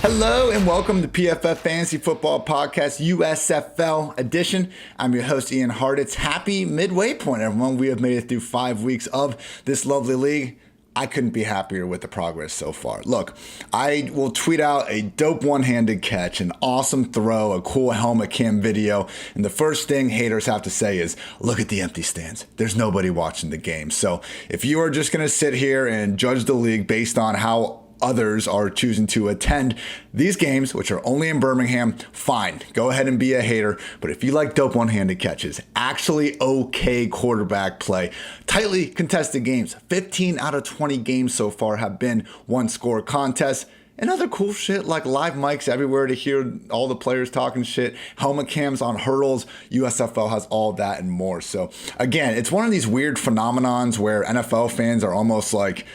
Hello and welcome to PFF Fantasy Football Podcast, USFL edition. I'm your host, Ian Hartitz. Happy midway point, everyone. We have made it through 5 weeks of this lovely league. I couldn't be happier with the progress so far. Look, I will tweet out a dope one-handed catch, an awesome throw, a cool helmet cam video, and the first thing haters have to say is, look at the empty stands. There's nobody watching the game. So if you are just going to sit here and judge the league based on how others are choosing to attend these games, which are only in Birmingham, fine. Go ahead and be a hater. But if you like dope one-handed catches, actually okay quarterback play, tightly contested games, 15 out of 20 games so far have been one-score contests, and other cool shit like live mics everywhere to hear all the players talking shit, helmet cams on hurdles, USFL has all that and more. So again, it's one of these weird phenomenons where NFL fans are almost like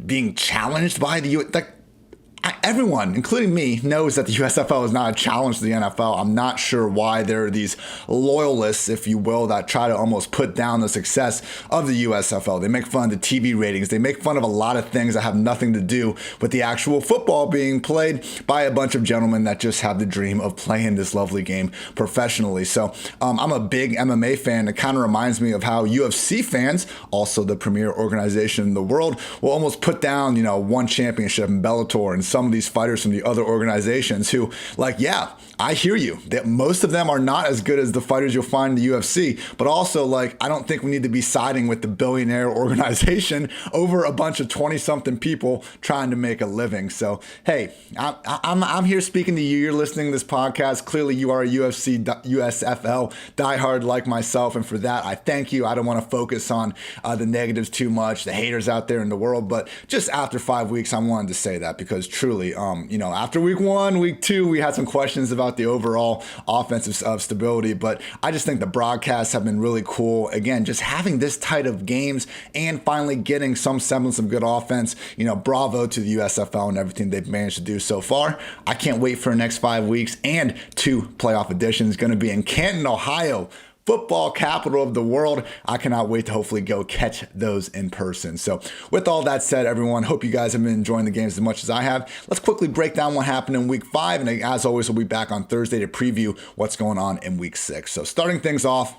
being challenged by everyone, including me, knows that the USFL is not a challenge to the NFL. I'm not sure why there are these loyalists, if you will, that try to almost put down the success of the USFL. They make fun of the TV ratings. They make fun of a lot of things that have nothing to do with the actual football being played by a bunch of gentlemen that just have the dream of playing this lovely game professionally. So I'm a big MMA fan. It kind of reminds me of how UFC fans, also the premier organization in the world, will almost put down, one championship in Bellator and some of these fighters from the other organizations who, I hear you, that most of them are not as good as the fighters you'll find in the UFC, but also, I don't think we need to be siding with the billionaire organization over a bunch of 20-something people trying to make a living. So, hey, I'm here speaking to you. You're listening to this podcast. Clearly, you are a USFL diehard like myself, and for that, I thank you. I don't want to focus on the negatives too much, the haters out there in the world, but just after 5 weeks, I wanted to say that because truly, after week 1, week 2, we had some questions about the overall offensive stability, but I just think the broadcasts have been really cool. Again, just having this tight of games and finally getting some semblance of good offense, bravo to the USFL and everything they've managed to do so far. I can't wait for the next 5 weeks and 2 playoff editions going to be in Canton, Ohio, football capital of the world. I cannot wait to hopefully go catch those in person. So with all that said, everyone, hope you guys have been enjoying the games as much as I have. Let's quickly break down what happened in week 5. And as always, we'll be back on Thursday to preview what's going on in week 6. So starting things off,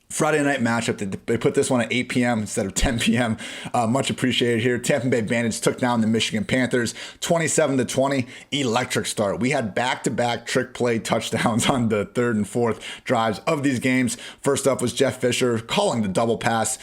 Friday night matchup. They put this one at 8 p.m. instead of 10 p.m. Much appreciated here. Tampa Bay Bandits took down the Michigan Panthers 27-20. Electric start. We had back-to-back trick play touchdowns on the 3rd and 4th drives of these games. First up was Jeff Fisher calling the double pass.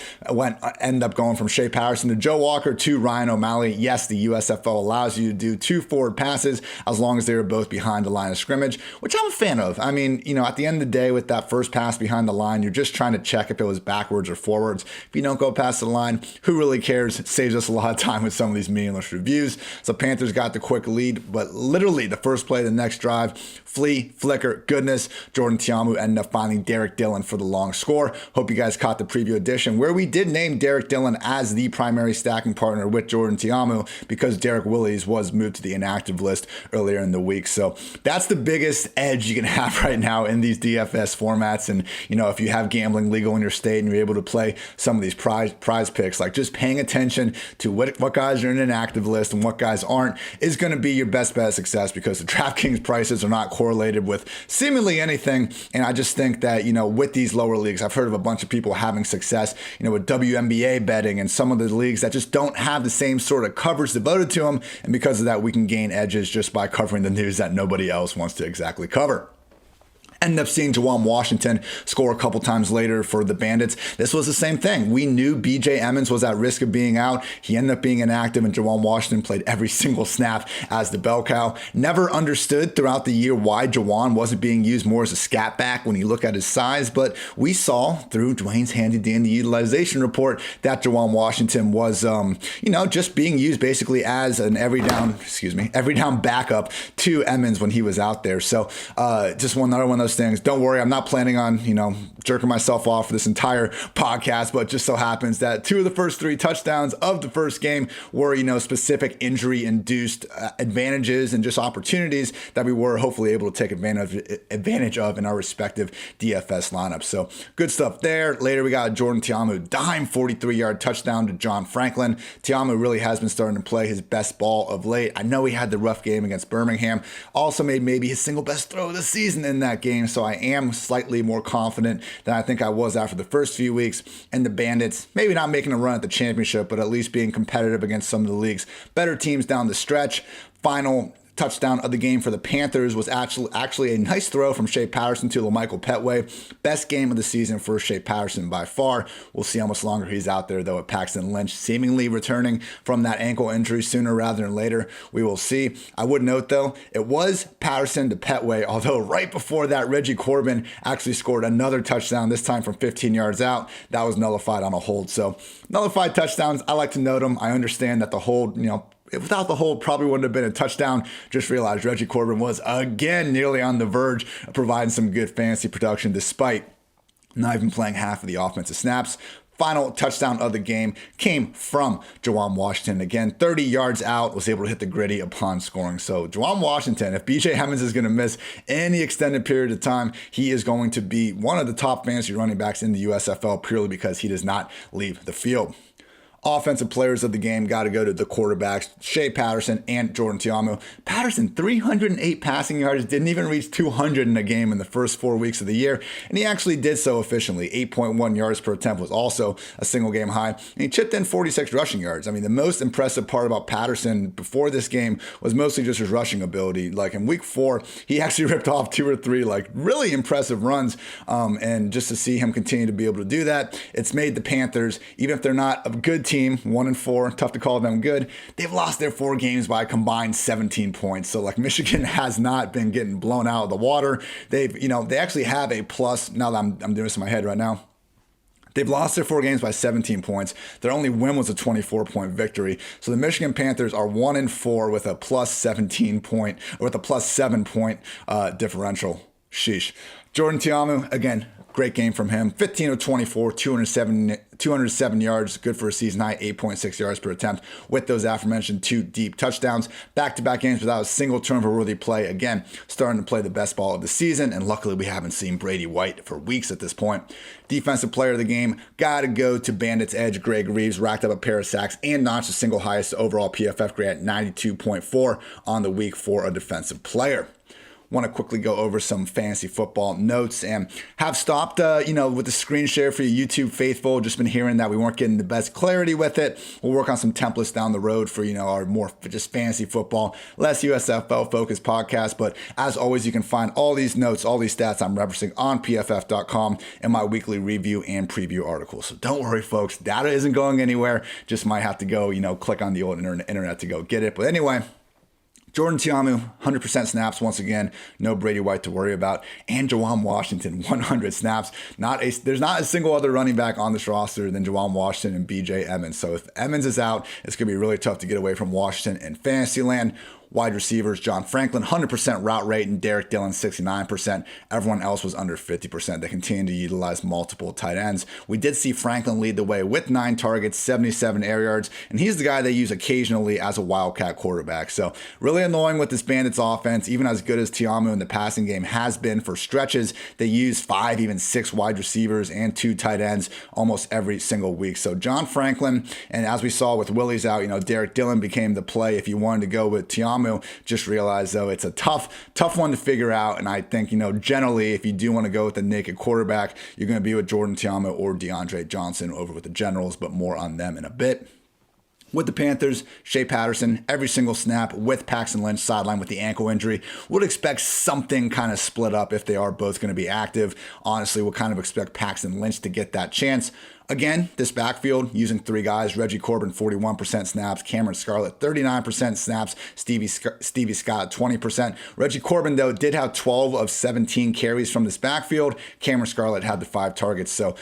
Ended up going from Shea Patterson to Joe Walker to Ryan O'Malley. Yes, the USFL allows you to do 2 forward passes as long as they were both behind the line of scrimmage, which I'm a fan of. I mean, at the end of the day, with that first pass behind the line, you're just trying to check if it was backwards or forwards. If you don't go past the line, who really cares? It saves us a lot of time with some of these meaningless reviews. So Panthers got the quick lead, but literally the first play of the next drive, flea, flicker, goodness, Jordan Tiamu ended up finding Derek Dillon for the long score. Hope you guys caught the preview edition where we did name Derek Dillon as the primary stacking partner with Jordan Tiamu because Derek Willis was moved to the inactive list earlier in the week. So that's the biggest edge you can have right now in these DFS formats. And, if you have gambling legal in your state and you're able to play some of these prize picks, like just paying attention to what guys are in an active list and what guys aren't is going to be your best bet of success because the DraftKings prices are not correlated with seemingly anything. And I just think that, with these lower leagues, I've heard of a bunch of people having success, with WNBA betting and some of the leagues that just don't have the same sort of coverage devoted to them. And because of that, we can gain edges just by covering the news that nobody else wants to exactly cover. Ended up seeing Jawan Washington score a couple times later for the Bandits. This was the same thing. We knew BJ Emmons was at risk of being out. He ended up being inactive, and Jawan Washington played every single snap as the bell cow. Never understood throughout the year why Jawan wasn't being used more as a scat back when you look at his size, but we saw through Dwayne's handy dandy utilization report that Jawan Washington was, just being used basically as an every down backup to Emmons when he was out there. So just another one of those those things. Don't worry, I'm not planning on, jerking myself off for this entire podcast, but it just so happens that 2 of the first 3 touchdowns of the first game were, specific injury-induced advantages and just opportunities that we were hopefully able to take advantage of in our respective DFS lineups. So good stuff there. Later, we got a Jordan Ta'amu dime 43-yard touchdown to John Franklin. Ta'amu really has been starting to play his best ball of late. I know he had the rough game against Birmingham. Also made maybe his single best throw of the season in that game, so I am slightly more confident than I think I was after the first few weeks. And the Bandits, maybe not making a run at the championship, but at least being competitive against some of the league's better teams down the stretch. Final touchdown of the game for the Panthers was actually a nice throw from Shea Patterson to LaMichael Petway. Best game of the season for Shea Patterson by far. We'll see how much longer he's out there, though, with Paxton Lynch seemingly returning from that ankle injury sooner rather than later. We will see. I would note, though, it was Patterson to Petway, although right before that, Reggie Corbin actually scored another touchdown, this time from 15 yards out. That was nullified on a hold. So nullified touchdowns, I like to note them. I understand that the hold, without the hold, probably wouldn't have been a touchdown. Just realized Reggie Corbin was again nearly on the verge of providing some good fantasy production despite not even playing half of the offensive snaps. Final touchdown of the game came from Juwan Washington. Again, 30 yards out, was able to hit the gritty upon scoring. So Juwan Washington, if BJ Emmons is going to miss any extended period of time, he is going to be one of the top fantasy running backs in the USFL purely because he does not leave the field. Offensive players of the game got to go to the quarterbacks, Shea Patterson and Jordan Ta'amu. Patterson, 308 passing yards, didn't even reach 200 in a game in the first 4 weeks of the year, and he actually did so efficiently. 8.1 yards per attempt was also a single game high, and he chipped in 46 rushing yards. I mean, the most impressive part about Patterson before this game was mostly just his rushing ability. Like in week 4, he actually ripped off 2 or 3 really impressive runs, and just to see him continue to be able to do that, it's made the Panthers, even if they're not a good team, 1-4, tough to call them good, they've lost their 4 games by a combined 17 points. So Michigan has not been getting blown out of the water. They actually have a plus. Now that I'm doing this in my head right now, they've lost their 4 games by 17 points. Their only win was a 24-point victory. So the Michigan Panthers are 1-4 with a plus 17 point, or with a plus 7 point differential. Sheesh. Jordan Ta'amu, again, great game from him. 15 of 24, 207 yards, good for a season high, 8.6 yards per attempt with those aforementioned 2 deep touchdowns. Back-to-back games without a single turnover-worthy play. Again, starting to play the best ball of the season, and luckily we haven't seen Brady White for weeks at this point. Defensive player of the game, got to go to Bandits edge Greg Reeves, racked up a pair of sacks and notched the single highest overall PFF grade at 92.4 on the week for a defensive player. Want to quickly go over some fantasy football notes and have stopped, with the screen share for you YouTube faithful. Just been hearing that we weren't getting the best clarity with it. We'll work on some templates down the road for, our more just fantasy football, less USFL focused podcast. But as always, you can find all these notes, all these stats I'm referencing on PFF.com in my weekly review and preview articles. So don't worry, folks. Data isn't going anywhere. Just might have to go, click on the old internet to go get it. But anyway, Jordan Ta'amu, 100% snaps once again. No Brady White to worry about. And Juwan Washington, 100 snaps. There's not a single other running back on this roster than Juwan Washington and BJ Emmons. So if Emmons is out, it's going to be really tough to get away from Washington in fantasy land. Wide receivers, John Franklin, 100% route rate, and Derek Dillon, 69%. Everyone else was under 50%. They continue to utilize multiple tight ends. We did see Franklin lead the way with 9 targets, 77 air yards, and he's the guy they use occasionally as a Wildcat quarterback. So really annoying with this Bandits offense, even as good as Ta'amu in the passing game has been for stretches. They use 5, even 6 wide receivers and 2 tight ends almost every single week. So John Franklin, and as we saw with Willie's out, Derek Dillon became the play if you wanted to go with Ta'amu. Just realize, though, it's a tough one to figure out. And I think, generally, if you do want to go with a naked quarterback, you're going to be with Jordan Ta'amu or DeAndre Johnson over with the Generals, but more on them in a bit. With the Panthers, Shea Patterson, every single snap with Paxton Lynch sidelined with the ankle injury. Would expect something kind of split up if they are both going to be active. Honestly, we'll kind of expect Paxton Lynch to get that chance. Again, this backfield using three guys: Reggie Corbin, 41% snaps; Cameron Scarlett, 39% snaps; Stevie Scott, 20%. Reggie Corbin, though, did have 12 of 17 carries from this backfield. Cameron Scarlett had the 5 targets. So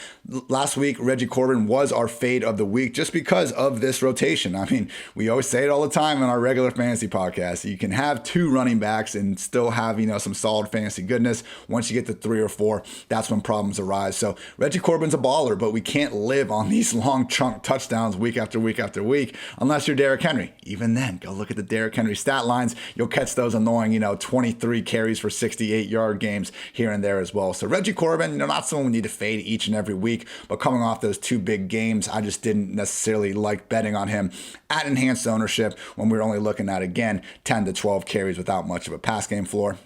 last week, Reggie Corbin was our fade of the week just because of this rotation. I mean, we always say it all the time on our regular fantasy podcast. You can have 2 running backs and still have, some solid fantasy goodness. Once you get to 3 or 4, that's when problems arise. So Reggie Corbin's a baller, but we can't live on these long chunk touchdowns week after week after week unless you're Derrick Henry. Even then, go look at the Derrick Henry stat lines. You'll catch those annoying, 23 carries for 68-yard games here and there as well. So Reggie Corbin, not someone we need to fade each and every week, but coming off those 2 big games, I just didn't necessarily like betting on him at enhanced ownership when we were only looking at, again, 10 to 12 carries without much of a pass game floor.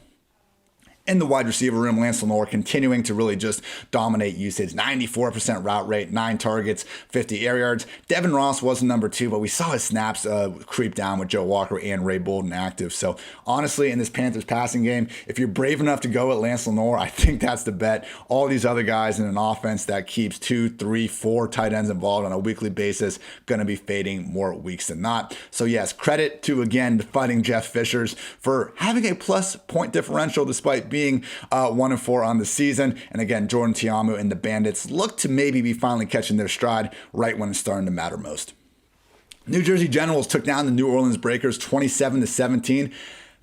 In the wide receiver room, Lance Lenore continuing to really just dominate usage. 94% route rate, 9 targets, 50 air yards. Devin Ross was number 2, but we saw his snaps creep down with Joe Walker and Ray Bolden active. So honestly, in this Panthers passing game, if you're brave enough to go at Lance Lenore, I think that's the bet. All these other guys in an offense that keeps 2, 3, 4 tight ends involved on a weekly basis, going to be fading more weeks than not. So yes, credit to, again, the Fighting Jeff Fishers for having a plus point differential despite being 1-4 on the season. And again, Jordan Tiamu and the Bandits look to maybe be finally catching their stride right when it's starting to matter most. New Jersey Generals took down the New Orleans Breakers 27-17.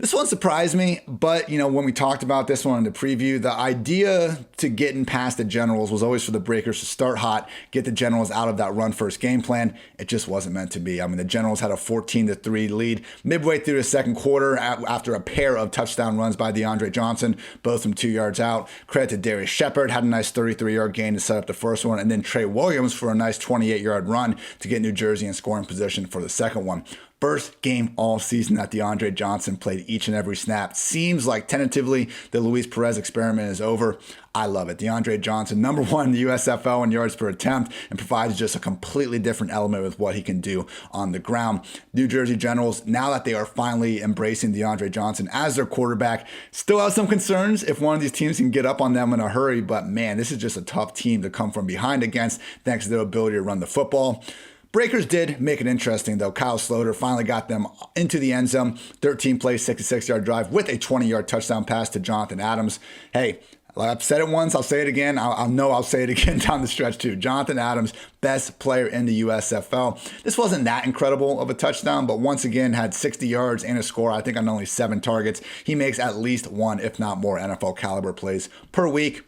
This one surprised me, but, when we talked about this one in the preview, the idea to getting past the Generals was always for the Breakers to start hot, get the Generals out of that run-first game plan. It just wasn't meant to be. I mean, the Generals had a 14-3 lead midway through the second quarter after a pair of touchdown runs by DeAndre Johnson, both from 2 yards out. Credit to Darius Shepard, had a nice 33-yard gain to set up the first one, and then Trey Williams for a nice 28-yard run to get New Jersey in scoring position for the second one. First game all season that DeAndre Johnson played each and every snap. Seems like tentatively the Luis Perez experiment is over. I love it. DeAndre Johnson, number 1 in the USFL in yards per attempt, and provides just a completely different element with what he can do on the ground. New Jersey Generals, now that they are finally embracing DeAndre Johnson as their quarterback, still have some concerns if one of these teams can get up on them in a hurry, but man, this is just a tough team to come from behind against thanks to their ability to run the football. Breakers did make it interesting, though. Kyle Sloter finally got them into the end zone. 13 play, 66-yard drive with a 20-yard touchdown pass to Jonathan Adams. Hey, I've said it once, I'll say it again. I'll say it again down the stretch, too. Jonathan Adams, best player in the USFL. This wasn't that incredible of a touchdown, but once again had 60 yards and a score, I think, on only 7 targets. He makes at least 1, if not more, NFL caliber plays per week.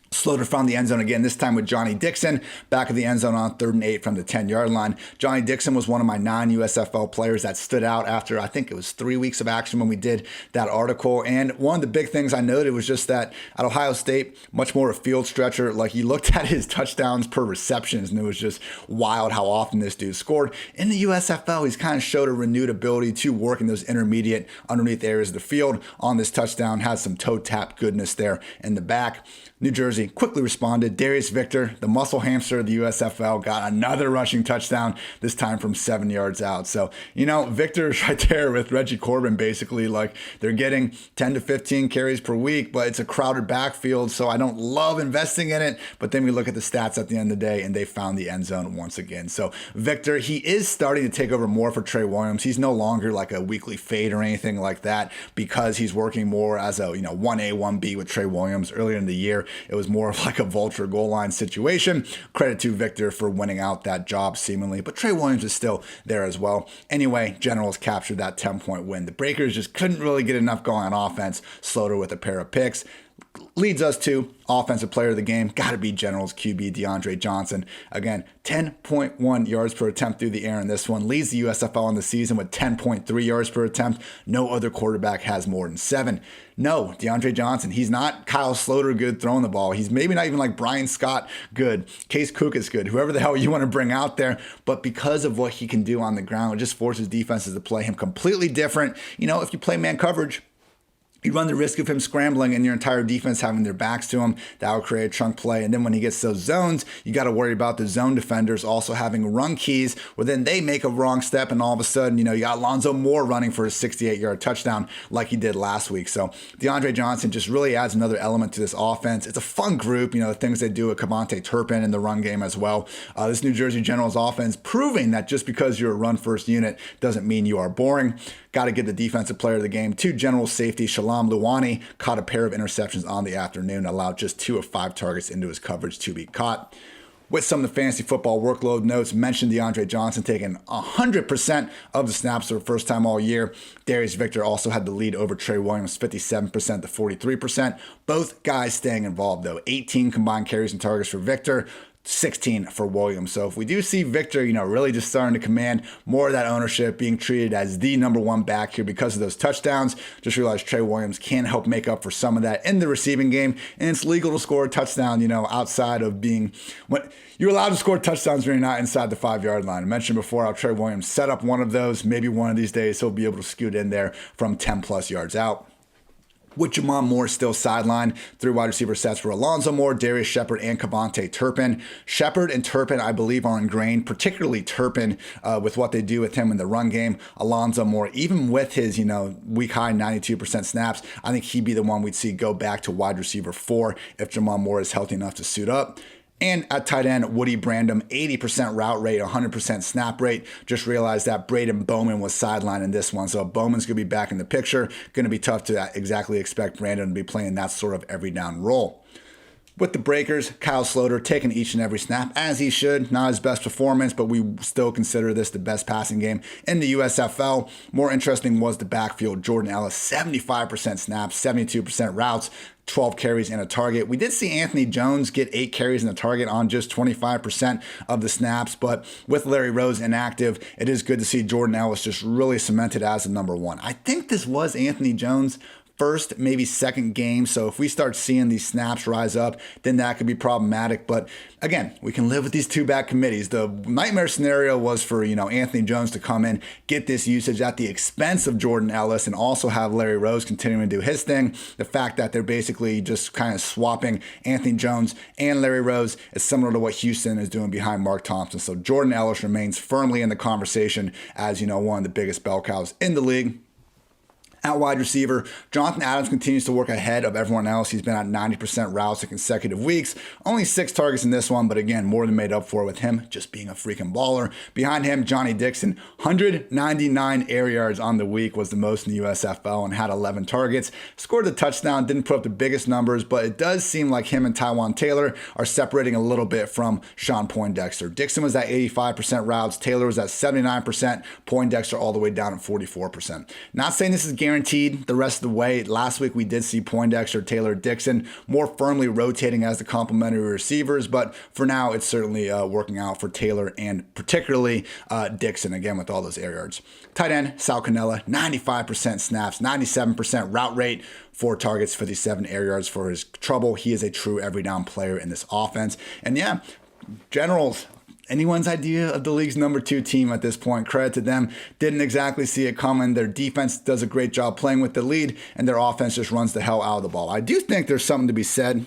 Sloter found the end zone again, this time with Johnny Dixon, back of the end zone on 3rd and 8 from the 10-yard line. Johnny Dixon was one of my non-USFL players that stood out after, I think it was 3 weeks of action when we did that article. And one of the big things I noted was just that at Ohio State, much more a field stretcher. Like, you looked at his touchdowns per receptions, and it was just wild how often this dude scored. In the USFL, he's kind of showed a renewed ability to work in those intermediate, underneath areas of the field. On this touchdown, has some toe tap goodness there in the back. New Jersey quickly responded. Darius Victor, the muscle hamster of the USFL, got another rushing touchdown, this time from 7 yards out. So, Victor's right there with Reggie Corbin, basically. Like, they're getting 10 to 15 carries per week, but it's a crowded backfield, so I don't love investing in it. But then we look at the stats at the end of the day, and they found the end zone once again. So, Victor, he is starting to take over more for Trey Williams. He's no longer like a weekly fade or anything like that because he's working more as a, 1A, 1B with Trey Williams. Earlier in the year, it was more of like a vulture goal line situation. Credit to Victor for winning out that job seemingly, but Trey Williams is still there as well. Anyway, Generals captured that 10-point win. The Breakers just couldn't really get enough going on offense. Sloter with a pair of picks. Leads us to offensive player of the game. Got to be Generals QB DeAndre Johnson. Again, 10.1 yards per attempt through the air in this one. Leads the USFL in the season with 10.3 yards per attempt. No other quarterback has more than 7. No, DeAndre Johnson, he's not Kyle Sloter good throwing the ball. He's maybe not even like Brian Scott good. Case Cook is good. Whoever the hell you want to bring out there. But because of what he can do on the ground, it just forces defenses to play him completely different. If you play man coverage, you run the risk of him scrambling and your entire defense having their backs to him. That will create a chunk play. And then when he gets those zones, you got to worry about the zone defenders also having run keys where then they make a wrong step and all of a sudden, you got Alonzo Moore running for a 68-yard touchdown like he did last week. So DeAndre Johnson just really adds another element to this offense. It's a fun group, the things they do with Cavante Turpin in the run game as well. This New Jersey Generals offense proving that just because you're a run-first unit doesn't mean you are boring. Got to give the defensive player of the game to General safety Shalom Luwani. Caught a pair of interceptions on the afternoon, allowed just 2 of 5 targets into his coverage to be caught. With some of the fantasy football workload notes, mentioned DeAndre Johnson taking 100% of the snaps for the first time all year. Darius Victor also had the lead over Trey Williams, 57% to 43%. Both guys staying involved, though. 18 combined carries and targets for Victor, 16 for Williams. So if we do see Victor, really just starting to command more of that ownership, being treated as the number one back here because of those touchdowns, just realize Trey Williams can help make up for some of that in the receiving game. And it's legal to score a touchdown, outside of being what you're allowed to score touchdowns when you're not inside the 5-yard line. I mentioned before how Trey Williams set up one of those. Maybe one of these days he'll be able to scoot in there from 10 plus yards out. With Jamon Moore still sidelined, 3 wide receiver sets for Alonzo Moore, Darius Shepard, and Cavante Turpin. Shepard and Turpin, I believe, are ingrained, particularly Turpin, with what they do with him in the run game. Alonzo Moore, even with his, week high 92% snaps, I think he'd be the one we'd see go back to wide receiver 4 if Jamon Moore is healthy enough to suit up. And at tight end, Woody Brandom, 80% route rate, 100% snap rate. Just realized that Braden Bowman was sidelined in this one. So Bowman's going to be back in the picture. Going to be tough to exactly expect Brandon to be playing that sort of every down role. With the Breakers, Kyle Sloter taking each and every snap, as he should. Not his best performance, but we still consider this the best passing game in the USFL. More interesting was the backfield. Jordan Ellis, 75% snaps, 72% routes, 12 carries and a target. We did see Anthony Jones get 8 carries and a target on just 25% of the snaps, but with Larry Rose inactive, it is good to see Jordan Ellis just really cemented as the number one. I think this was Anthony Jones' first, maybe second game. So if we start seeing these snaps rise up, then that could be problematic. But again, we can live with these 2-back committees. The nightmare scenario was for, Anthony Jones to come in, get this usage at the expense of Jordan Ellis and also have Larry Rose continuing to do his thing. The fact that they're basically just kind of swapping Anthony Jones and Larry Rose is similar to what Houston is doing behind Mark Thompson. So Jordan Ellis remains firmly in the conversation as, one of the biggest bell cows in the league. At wide receiver, Jonathan Adams continues to work ahead of everyone else. He's been at 90% routes in consecutive weeks. Only 6 targets in this one, but again, more than made up for with him just being a freaking baller. Behind him, Johnny Dixon, 199 air yards on the week, was the most in the USFL and had 11 targets. Scored a touchdown, didn't put up the biggest numbers, but it does seem like him and Tywan Taylor are separating a little bit from Sean Poindexter. Dixon was at 85% routes, Taylor was at 79%, Poindexter all the way down at 44%. Not saying this is guaranteed the rest of the way. Last week we did see Poindexter, Taylor, Dixon more firmly rotating as the complementary receivers, but for now it's certainly working out for Taylor and particularly Dixon, again with all those air yards. Tight end, Sal Cannella, 95% snaps, 97% route rate, 4 targets, 57 air yards for his trouble. He is a true every down player in this offense. And yeah, Generals, anyone's idea of the league's number 2 team at this point. Credit to them. Didn't exactly see it coming. Their defense does a great job playing with the lead, and their offense just runs the hell out of the ball. I do think there's something to be said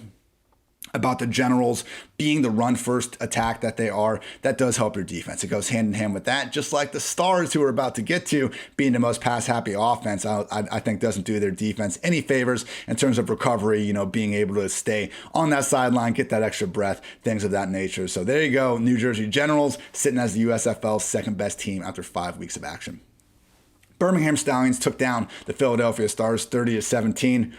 about the Generals being the run-first attack that they are. That does help your defense. It goes hand in hand with that, just like the Stars, who we're about to get to, being the most pass-happy offense, I think doesn't do their defense any favors in terms of recovery, being able to stay on that sideline, get that extra breath, things of that nature. So there you go, New Jersey Generals sitting as the USFL's second-best team after 5 weeks of action. Birmingham Stallions took down the Philadelphia Stars 30-17.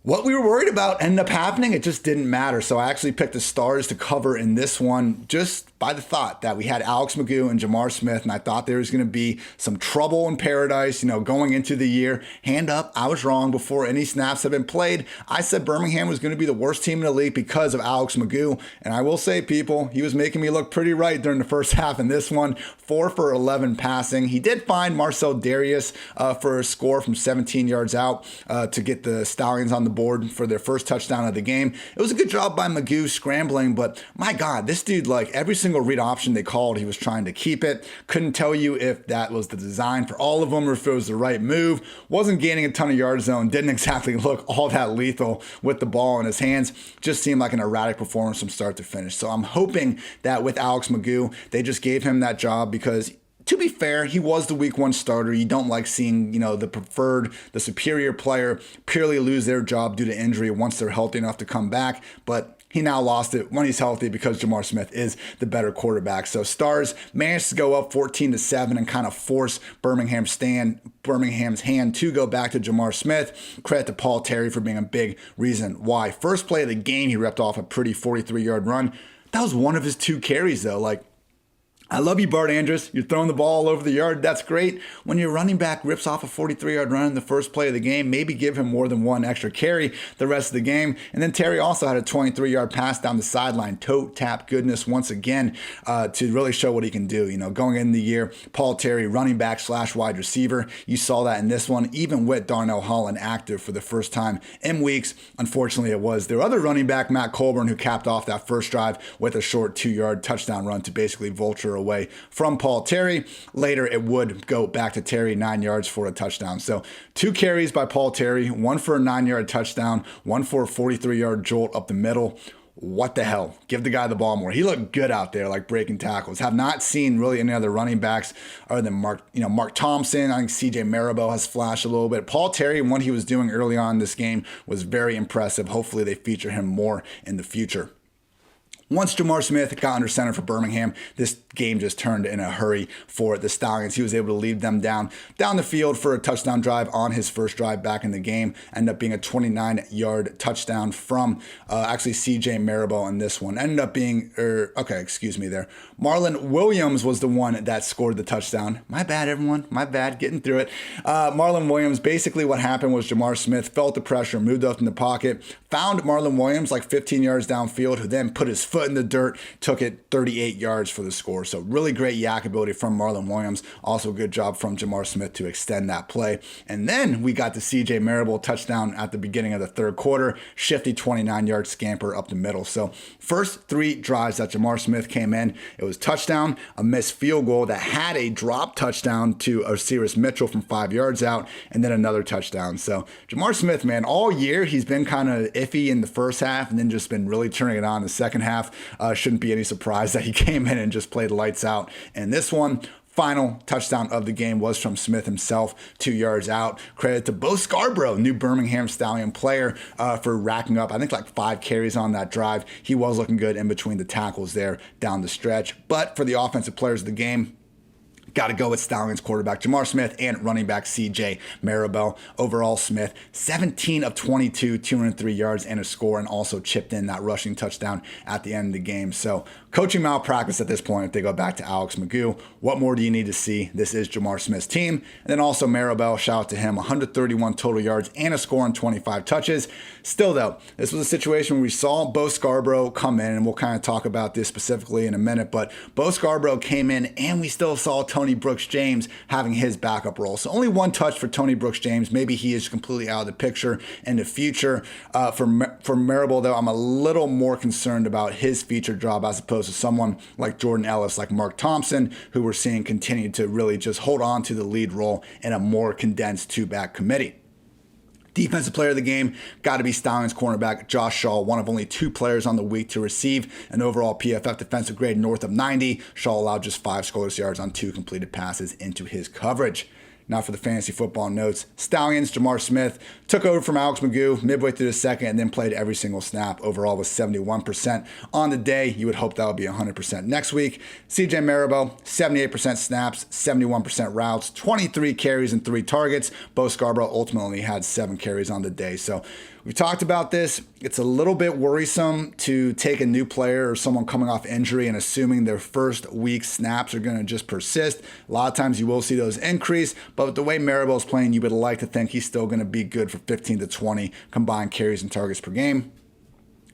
What we were worried about ended up happening. It just didn't matter. So I actually picked the Stars to cover in this one just by the thought that we had Alex McGough and Jamar Smith, and I thought there was going to be some trouble in paradise, going into the year. Hand up, I was wrong. Before any snaps had been played, I said Birmingham was going to be the worst team in the league because of Alex McGough. And I will say, people, he was making me look pretty right during the first half in this one. 4 for 11 passing. He did find Marcel Darius for a score from 17 yards out to get the Stallions on the board for their first touchdown of the game. It was a good job by McGough scrambling, but my God, this dude, like every single single read option they called, he was trying to keep it. Couldn't tell you if that was the design for all of them or if it was the right move. Wasn't gaining a ton of yard zone. Didn't exactly look all that lethal with the ball in his hands. Just seemed like an erratic performance from start to finish. So I'm hoping that with Alex Magoo, they just gave him that job because, to be fair, he was the week 1 starter. You don't like seeing, the superior player purely lose their job due to injury once they're healthy enough to come back. But he now lost it when he's healthy because Jamar Smith is the better quarterback. So Stars managed to go up 14-7 and kind of force Birmingham's hand to go back to Jamar Smith. Credit to Paul Terry for being a big reason why. First play of the game, he ripped off a pretty 43-yard run. That was one of his 2 carries, though. I love you, Bart Andrus. You're throwing the ball all over the yard. That's great. When your running back rips off a 43-yard run in the first play of the game, maybe give him more than 1 extra carry the rest of the game. And then Terry also had a 23-yard pass down the sideline. Toe tap goodness once again to really show what he can do. Going into the year, Paul Terry, running back / wide receiver. You saw that in this one, even with Darnell Holland active for the first time in weeks. Unfortunately, it was their other running back, Matt Colburn, who capped off that first drive with a short 2-yard touchdown run to basically vulture away from Paul Terry. Later, it would go back to Terry, 9 yards for a touchdown. So 2 carries by Paul Terry, 1 for a 9-yard touchdown, 1 for a 43-yard jolt up the middle. What the hell? Give the guy the ball more. He looked good out there, breaking tackles. Have not seen really any other running backs other than Mark Thompson. I think CJ Marable has flashed a little bit. Paul Terry, and what he was doing early on in this game was very impressive. Hopefully they feature him more in the future. Once Jamar Smith got under center for Birmingham, this game just turned in a hurry for the Stallions. He was able to lead them down the field for a touchdown drive on his first drive back in the game. Ended up being a 29-yard touchdown from CJ Marable in this one. Marlon Williams was the one that scored the touchdown. My bad, everyone. My bad, getting through it. Marlon Williams, basically what happened was Jamar Smith felt the pressure, moved up in the pocket, found Marlon Williams 15 yards downfield, who then put his foot in the dirt, took it 38 yards for the score. So really great yak ability from Marlon Williams. Also a good job from Jamar Smith to extend that play. And then we got the CJ Marable touchdown at the beginning of the third quarter. Shifty 29-yard scamper up the middle. So first 3 drives that Jamar Smith came in, it was touchdown, a missed field goal that had a drop touchdown to Osiris Mitchell from 5 yards out, and then another touchdown. So Jamar Smith, man, all year he's been kind of iffy in the first half and then just been really turning it on in the second half. Shouldn't be any surprise that he came in and just played lights out. And this one, final touchdown of the game was from Smith himself, 2 yards out. Credit to Bo Scarborough, new Birmingham Stallion player, for racking up, I think 5 carries on that drive. He was looking good in between the tackles there down the stretch. But for the offensive players of the game, got to go with Stallions quarterback Jamar Smith and running back CJ Marable. Overall, Smith, 17 of 22, 203 yards and a score, and also chipped in that rushing touchdown at the end of the game. So coaching malpractice at this point if they go back to Alex Magoo. What more do you need to see? This is Jamar Smith's team. And then also Marable, shout out to him, 131 total yards and a score on 25 touches. Still, though, this was a situation where we saw Bo Scarborough come in, and we'll kind of talk about this specifically in a minute, but Bo Scarborough came in, and we still saw Tony Brooks-James having his backup role. So only 1 touch for Tony Brooks-James. Maybe he is completely out of the picture in the future. For Marable, though, I'm a little more concerned about his featured job as opposed to someone like Jordan Ellis, like Mark Thompson, who we're seeing continue to really just hold on to the lead role in a more condensed 2-back committee. Defensive player of the game, got to be Stallions cornerback Josh Shaw, one of only 2 players on the week to receive an overall PFF defensive grade north of 90. Shaw allowed just 5 scoreless yards on 2 completed passes into his coverage. Now for the fantasy football notes. Stallions, Jamar Smith took over from Alex Magoo midway through the second and then played every single snap. Overall was 71% on the day. You would hope that would be 100% next week. CJ Marable, 78% snaps, 71% routes, 23 carries and 3 targets. Bo Scarborough ultimately had 7 carries on the day. So we talked about this. It's a little bit worrisome to take a new player or someone coming off injury and assuming their first week snaps are going to just persist. A lot of times you will see those increase, but with the way Maribel's playing, you would like to think he's still going to be good for 15 to 20 combined carries and targets per game.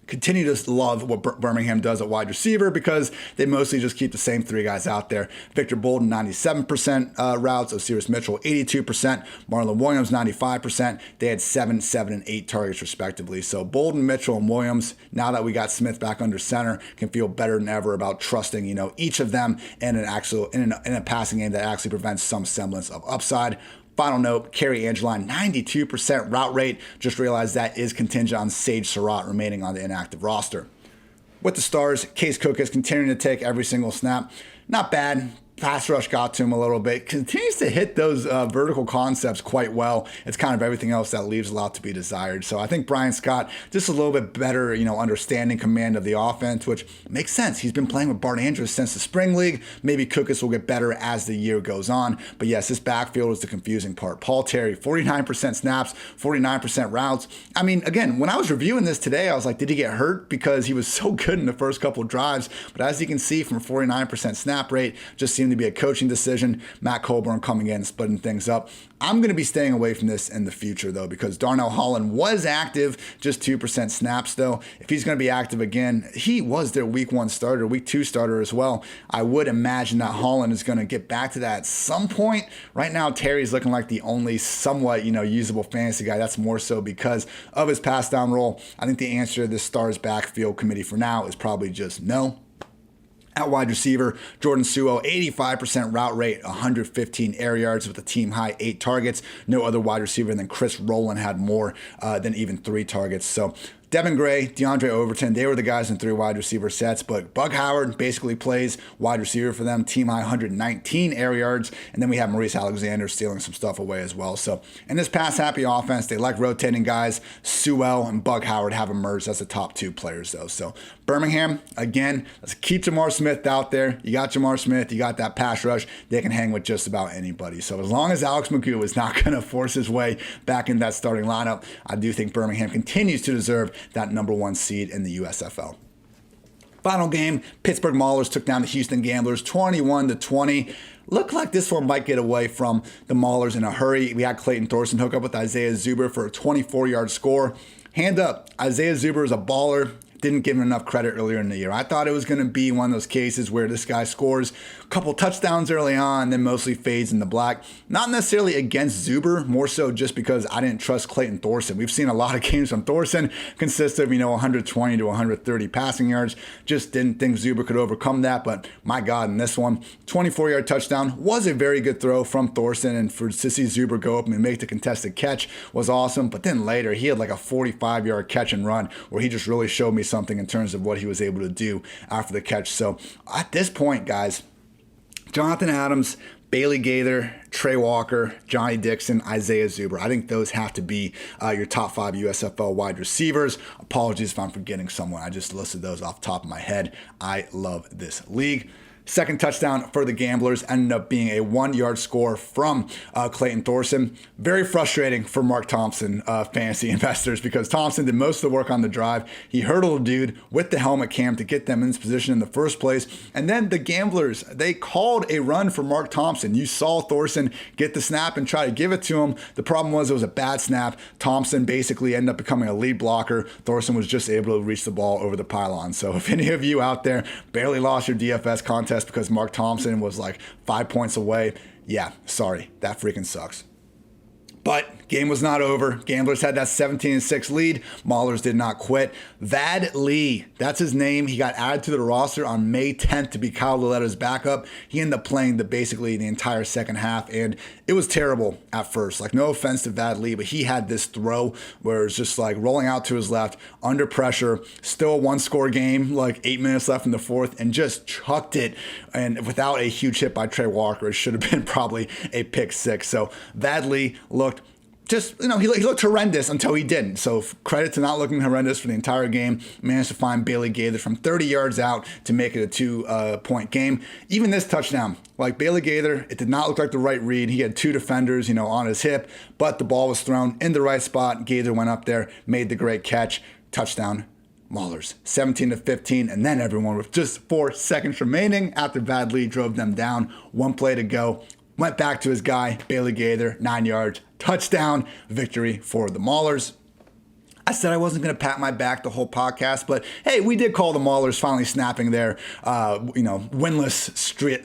Continue to love what Birmingham does at wide receiver because they mostly just keep the same three guys out there. Victor Bolden, 97% routes. Osiris Mitchell, 82%. Marlon Williams, 95%. They had 7, 7, and 8 targets respectively. So Bolden, Mitchell, and Williams, now that we got Smith back under center, can feel better than ever about trusting, each of them in a passing game that actually prevents some semblance of upside. Final note, Kerry Angeline, 92% route rate. Just realized that is contingent on Sage Surratt remaining on the inactive roster. With the Stars, Case Cook is continuing to take every single snap. Not bad. Pass rush got to him a little bit. Continues to hit those vertical concepts quite well. It's kind of everything else that leaves a lot to be desired. So I think Brian Scott, just a little bit better, understanding command of the offense, which makes sense. He's been playing with Bart Andrews since the spring league. Maybe Cookus will get better as the year goes on. But yes, this backfield is the confusing part. Paul Terry, 49% snaps, 49% routes. I mean, again, when I was reviewing this today, I was like, did he get hurt? Because he was so good in the first couple of drives. But as you can see from 49% snap rate, just seemed to be a coaching decision. Matt Colburn coming in and splitting things up. I'm going to be staying away from this in the future, though, because Darnell Holland was active, just 2% snaps, though. If he's going to be active again, he was their week 1 starter, week 2 starter as well. I would imagine that Holland is going to get back to that at some point. Right now, Terry's looking like the only somewhat, usable fantasy guy. That's more so because of his pass down role. I think the answer to this Stars backfield committee for now is probably just no. At wide receiver, Jordan Suo, 85% route rate, 115 air yards with a team high 8 targets. No other wide receiver than Chris Rowland had more than even 3 targets. So Devin Gray, DeAndre Overton, they were the guys in 3 wide receiver sets, but Bug Howard basically plays wide receiver for them, team high 119 air yards, and then we have Maurice Alexander stealing some stuff away as well. So in this pass-happy offense, they like rotating guys. Sewell and Bug Howard have emerged as the top 2 players, though. So Birmingham, again, let's keep Jamar Smith out there. You got Jamar Smith, you got that pass rush. They can hang with just about anybody. So as long as Alex McGough is not going to force his way back in that starting lineup, I do think Birmingham continues to deserve that number 1 seed in the USFL. Final game, Pittsburgh Maulers took down the Houston Gamblers 21-20. Looked like this one might get away from the Maulers in a hurry. We had Clayton Thorson hook up with Isaiah Zuber for a 24-yard score. Hand up, Isaiah Zuber is a baller. Didn't give him enough credit earlier in the year. I thought it was going to be one of those cases where this guy scores a couple touchdowns early on, then mostly fades in the black. Not necessarily against Zuber, more so just because I didn't trust Clayton Thorson. We've seen a lot of games from Thorson consist of, 120 to 130 passing yards. Just didn't think Zuber could overcome that, but my God, in this one, 24-yard touchdown was a very good throw from Thorson, and to see Zuber go up and make the contested catch was awesome. But then later, he had like a 45-yard catch and run where he just really showed me something in terms of what he was able to do after the catch. So at this point, guys, Jonathan Adams, Bailey Gaither, Trey Walker, Johnny Dixon, Isaiah Zuber. I think those have to be your top 5 USFL wide receivers. Apologies if I'm forgetting someone. I just listed those off the top of my head. I love this league. Second touchdown for the Gamblers ended up being a 1-yard score from Clayton Thorson. Very frustrating for Mark Thompson fantasy investors because Thompson did most of the work on the drive. He hurdled a dude with the helmet cam to get them in this position in the first place. And then the Gamblers, they called a run for Mark Thompson. You saw Thorson get the snap and try to give it to him. The problem was it was a bad snap. Thompson basically ended up becoming a lead blocker. Thorson was just able to reach the ball over the pylon. So if any of you out there barely lost your DFS contest because Mark Thompson was like 5 points away, yeah, sorry, that freaking sucks. But game was not over. Gamblers had that 17-6 lead. Maulers did not quit. Vad Lee, that's his name. He got added to the roster on May 10th to be Kyle Lauletta's backup. He ended up playing basically the entire second half, and it was terrible at first. Like, no offense to Vad Lee, but he had this throw where it's just like rolling out to his left, under pressure, still a 1-score game, like 8 minutes left in the fourth, and just chucked it. And without a huge hit by Trey Walker, it should have been probably a pick 6. So Vad Lee looked he looked horrendous until he didn't. So credit to not looking horrendous for the entire game. Managed to find Bailey Gaither from 30 yards out to make it a 2-point game. Even this touchdown, like Bailey Gaither, it did not look like the right read. He had 2 defenders, on his hip, but the ball was thrown in the right spot. Gaither went up there, made the great catch. Touchdown, Maulers, 17-15, and then everyone with just 4 seconds remaining after Vad Lee drove them down. 1 play to go. Went back to his guy, Bailey Gaither, 9 yards, touchdown, victory for the Maulers. I said I wasn't going to pat my back the whole podcast, but hey, we did call the Maulers finally snapping their, winless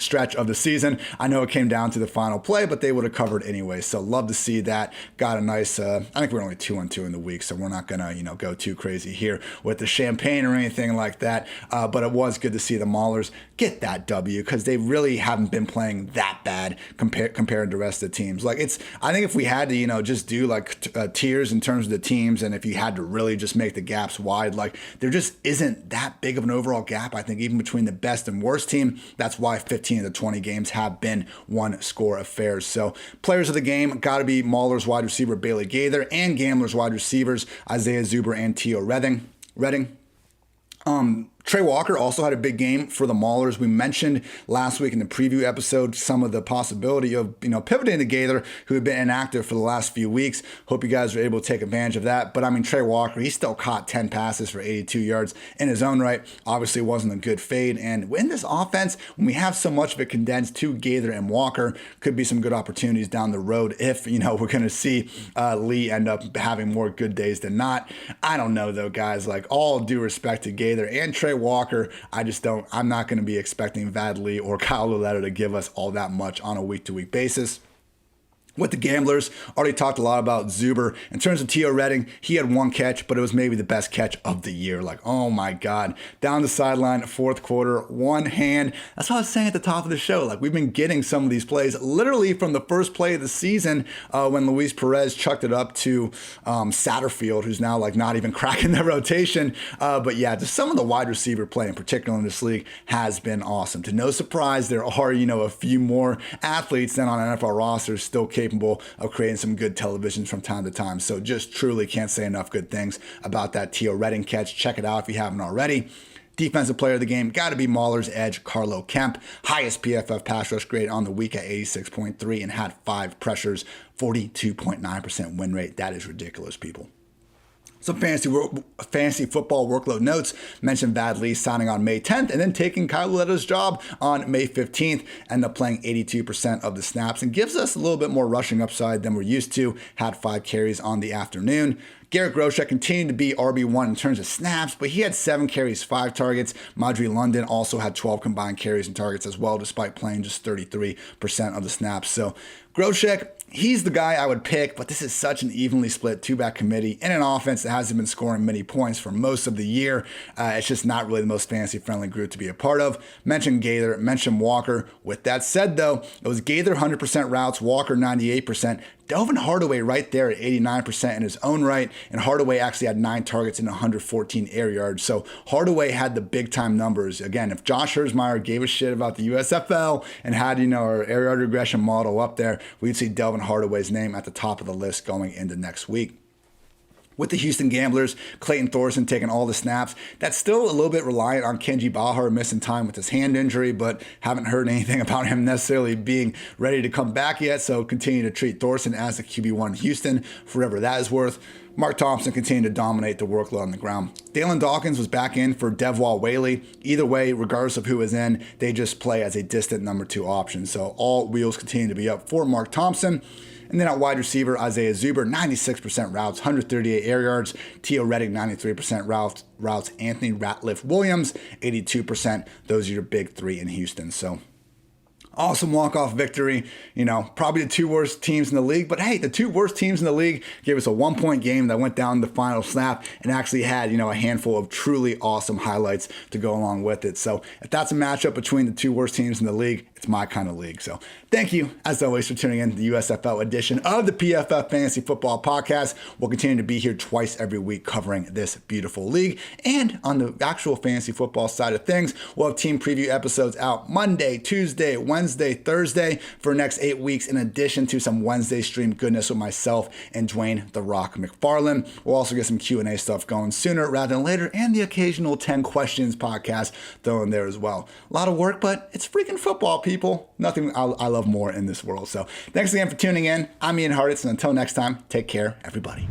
stretch of the season. I know it came down to the final play, but they would have covered anyway. So love to see that. Got a nice, I think we're only 2-2 in the week, so we're not going to, go too crazy here with the champagne or anything like that. But it was good to see the Maulers get that W because they really haven't been playing that bad compared to the rest of the teams. Like I think if we had to, just do like tiers in terms of the teams, and if you had to really just make the gaps wide, like there just isn't that big of an overall gap, I think, even between the best and worst team. That's why 15 of the 20 games have been one-score affairs. So players of the game got to be Maulers wide receiver Bailey Gaither and Gamblers wide receivers Isaiah Zuber and Teo Redding. Trey Walker also had a big game for the Maulers. We mentioned last week in the preview episode some of the possibility of, pivoting to Gaither, who had been inactive for the last few weeks. Hope you guys were able to take advantage of that. But Trey Walker, he still caught 10 passes for 82 yards in his own right. Obviously wasn't a good fade. And in this offense, when we have so much of it condensed to Gaither and Walker, could be some good opportunities down the road if, we're going to see Lee end up having more good days than not. I don't know though, guys. Like, all due respect to Gaither and Trey Walker, I'm not going to be expecting Vad Lee or Kyle Luletta to give us all that much on a week-to-week basis. With the Gamblers, already talked a lot about Zuber. In terms of Teo Redding, he had one catch, but it was maybe the best catch of the year. Like, oh my God. Down the sideline, fourth quarter, one hand. That's what I was saying at the top of the show. Like, we've been getting some of these plays literally from the first play of the season when Luis Perez chucked it up to Satterfield, who's now like not even cracking the rotation. But yeah, just some of the wide receiver play in particular in this league has been awesome. To no surprise, there are, a few more athletes than on NFL rosters still capable of creating some good television from time to time. So just truly can't say enough good things about that Teo Redding catch. Check it out if you haven't already. Defensive player of the game, got to be Maulers edge Carlo Kemp. Highest PFF pass rush grade on the week at 86.3 and had 5 pressures, 42.9% win rate. That is ridiculous, people. Some fantasy football workload notes. Mentioned Vad Lee signing on May 10th and then taking Kyle Luletta's job on May 15th. Ended up playing 82% of the snaps and gives us a little bit more rushing upside than we're used to. Had 5 carries on the afternoon. Garrett Groshek continued to be RB1 in terms of snaps, but he had 7 carries, 5 targets. Madri London also had 12 combined carries and targets as well, despite playing just 33% of the snaps. So Groshek, he's the guy I would pick, but this is such an evenly split 2-back committee in an offense that hasn't been scoring many points for most of the year. It's just not really the most fantasy-friendly group to be a part of. Mentioned Gaither, mentioned Walker. With that said, though, it was Gaither 100% routes, Walker 98%. Delvin Hardaway right there at 89% in his own right, and Hardaway actually had 9 targets and 114 air yards. So Hardaway had the big-time numbers. Again, if Josh Herzmeyer gave a shit about the USFL and had, our air yard regression model up there, we'd see Delvin Hardaway's name at the top of the list going into next week. With the Houston Gamblers, Clayton Thorson taking all the snaps. That's still a little bit reliant on Kenji Bahar missing time with his hand injury, but haven't heard anything about him necessarily being ready to come back yet. So continue to treat Thorson as the QB1 in Houston, for whatever that is worth. Mark Thompson continued to dominate the workload on the ground. Dalen Dawkins was back in for Devwall Whaley. Either way, regardless of who is in, they just play as a distant number 2 option. So all wheels continue to be up for Mark Thompson. And then at wide receiver, Isaiah Zuber, 96% routes, 138 air yards. Teo Redding, 93% routes. Anthony Ratliff Williams, 82%. Those are your big 3 in Houston. So awesome walk-off victory. Probably the 2 worst teams in the league. But hey, the 2 worst teams in the league gave us a 1-point game that went down the final snap and actually had, a handful of truly awesome highlights to go along with it. So if that's a matchup between the 2 worst teams in the league, it's my kind of league. So thank you, as always, for tuning in to the USFL edition of the PFF Fantasy Football Podcast. We'll continue to be here twice every week covering this beautiful league. And on the actual fantasy football side of things, we'll have team preview episodes out Monday, Tuesday, Wednesday, Thursday for the next 8 weeks, in addition to some Wednesday stream goodness with myself and Dwayne "The Rock" McFarland. We'll also get some Q&A stuff going sooner rather than later, and the occasional 10 questions podcast thrown in there as well. A lot of work, but it's freaking football, people. Nothing I love more in this world. So thanks again for tuning in. I'm Ian Hartitz, and until next time, take care, everybody.